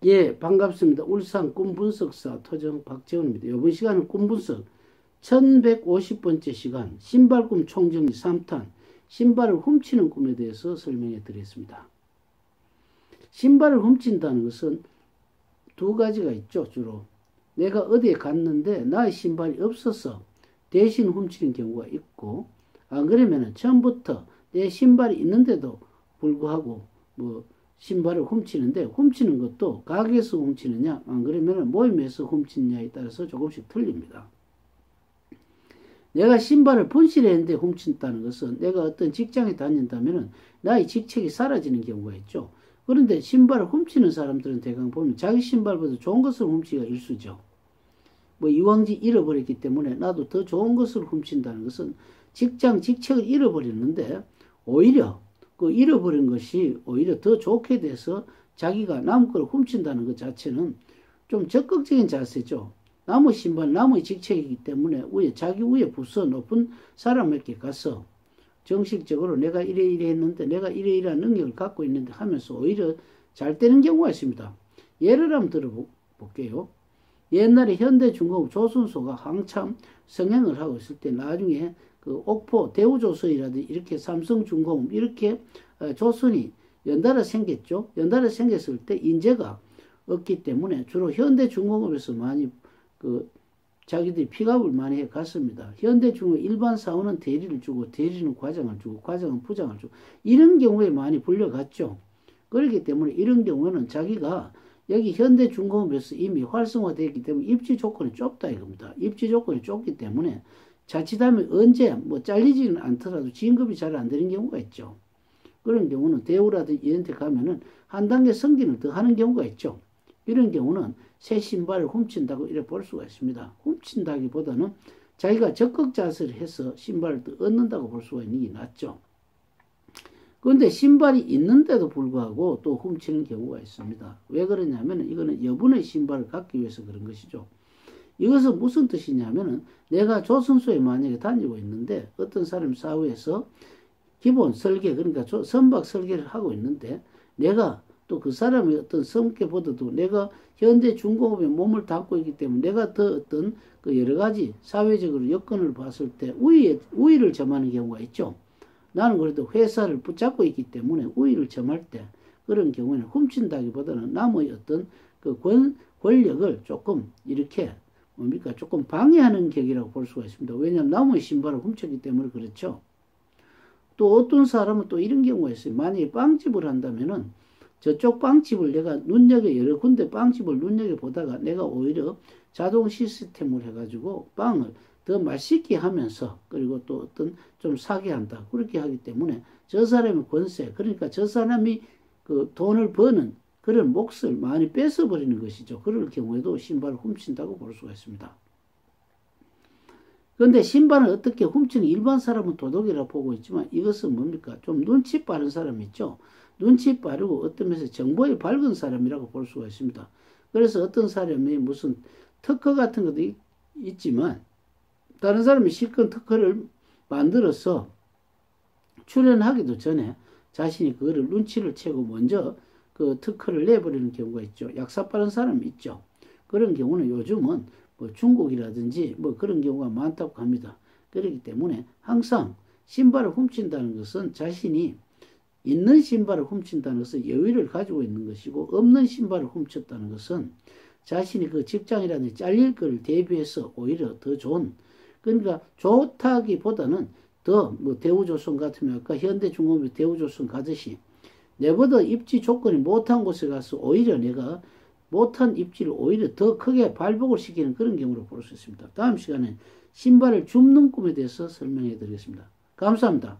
예, 반갑습니다. 울산 꿈분석사 토정 박재훈입니다. 이번 시간은 꿈분석 1150번째 시간 신발꿈 총정리 3탄 신발을 훔치는 꿈에 대해서 설명해 드리겠습니다. 신발을 훔친다는 것은 두 가지가 있죠. 주로 내가 어디에 갔는데 나의 신발이 없어서 대신 훔치는 경우가 있고, 안 그러면 처음부터 내 신발이 있는데도 불구하고 신발을 훔치는데, 훔치는 것도 가게에서 훔치느냐 안 그러면 모임에서 훔치느냐에 따라서 조금씩 틀립니다. 내가 신발을 분실했는데 훔친다는 것은 내가 어떤 직장에 다닌다면 나의 직책이 사라지는 경우가 있죠. 그런데 신발을 훔치는 사람들은 대강 보면 자기 신발보다 좋은 것을 훔치기가 일수죠. 이왕지 잃어버렸기 때문에 나도 더 좋은 것을 훔친다는 것은 직장 직책을 잃어버렸는데 오히려 그 잃어버린 것이 오히려 더 좋게 돼서 자기가 남의 걸 훔친다는 것 자체는 좀 적극적인 자세죠. 남의 신발, 남의 직책이기 때문에 자기 위에 부서 높은 사람에게 가서 정식적으로 내가 이래 했는데 내가 이러이러한 능력을 갖고 있는데 하면서 오히려 잘 되는 경우가 있습니다. 예를 한번 들어볼게요. 옛날에 현대중공업 조선소가 한참 성행을 하고 있을 때 나중에 그 옥포 대우조선이라든지 이렇게 삼성중공업 이렇게 조선이 연달아 생겼죠. 연달아 생겼을 때 인재가 없기 때문에 주로 현대중공업에서 많이 자기들이 픽업을 많이 해 갔습니다. 현대중공업 일반 사원은 대리를 주고 대리는 과장을 주고 과장은 부장을 주고 이런 경우에 많이 불려갔죠. 그렇기 때문에 이런 경우는 자기가 여기 현대중공업에서 이미 활성화되었기 때문에 입지 조건이 좁다 이겁니다. 입지 조건이 좁기 때문에 자칫하면 언제 잘리지는 않더라도 진급이 잘 안 되는 경우가 있죠. 그런 경우는 대우라든지 이런 데 가면은 한 단계 승진을 더 하는 경우가 있죠. 이런 경우는 새 신발을 훔친다고 이렇게 볼 수가 있습니다. 훔친다기보다는 자기가 적극 자세를 해서 신발을 더 얻는다고 볼 수가 있는 게 낫죠. 그런데 신발이 있는데도 불구하고 또 훔치는 경우가 있습니다. 왜 그러냐면 이거는 여분의 신발을 갖기 위해서 그런 것이죠. 이것은 무슨 뜻이냐면은 내가 조선소에 만약에 다니고 있는데 어떤 사람이 사후에서 기본 설계, 그러니까 선박 설계를 하고 있는데 내가 또 그 사람의 어떤 성격보다도 내가 현대중공업에 몸을 담고 있기 때문에 내가 더 어떤 그 여러 가지 사회적으로 여건을 봤을 때 우위를 점하는 경우가 있죠. 나는 그래도 회사를 붙잡고 있기 때문에 우위를 점할 때 그런 경우에는 훔친다기보다는 남의 어떤 그 권력을 조금 이렇게 조금 방해하는 격이라고 볼 수가 있습니다. 왜냐하면 남의 신발을 훔쳤기 때문에 그렇죠. 또 어떤 사람은 또 이런 경우가 있어요. 만약에 빵집을 한다면은 저쪽 빵집을 내가 여러 군데 빵집을 눈여겨보다가 내가 오히려 자동 시스템을 해가지고 빵을 더 맛있게 하면서 그리고 또 어떤 좀 사게 한다. 그렇게 하기 때문에 저 사람의 권세, 그러니까 저 사람이 그 돈을 버는 그런 몫을 많이 뺏어버리는 것이죠. 그럴 경우에도 신발을 훔친다고 볼 수가 있습니다. 그런데 신발을 어떻게 훔치는 일반 사람은 도둑이라고 보고 있지만 이것은 뭡니까? 좀 눈치 빠른 사람이 있죠. 눈치 빠르고 어떤 면에서 정보에 밝은 사람이라고 볼 수가 있습니다. 그래서 어떤 사람이 무슨 특허 같은 것도 있지만 다른 사람이 실컷 특허를 만들어서 출연하기도 전에 자신이 그거를 눈치를 채고 먼저 그 특허를 내버리는 경우가 있죠. 약사 빠른 사람이 있죠. 그런 경우는 요즘은 중국이라든지 그런 경우가 많다고 합니다. 그렇기 때문에 항상 신발을 훔친다는 것은 자신이 있는 신발을 훔친다는 것은 여유를 가지고 있는 것이고, 없는 신발을 훔쳤다는 것은 자신이 그 직장이라든지 잘릴 것을 대비해서 오히려 더 좋은, 그러니까 좋다기보다는 더 대우조선 같으면 아까 현대중공업의 대우조선 가듯이 내보다 입지 조건이 못한 곳에 가서 오히려 내가 못한 입지를 오히려 더 크게 발복을 시키는 그런 경우로 볼 수 있습니다. 다음 시간에 신발을 줍는 꿈에 대해서 설명해 드리겠습니다. 감사합니다.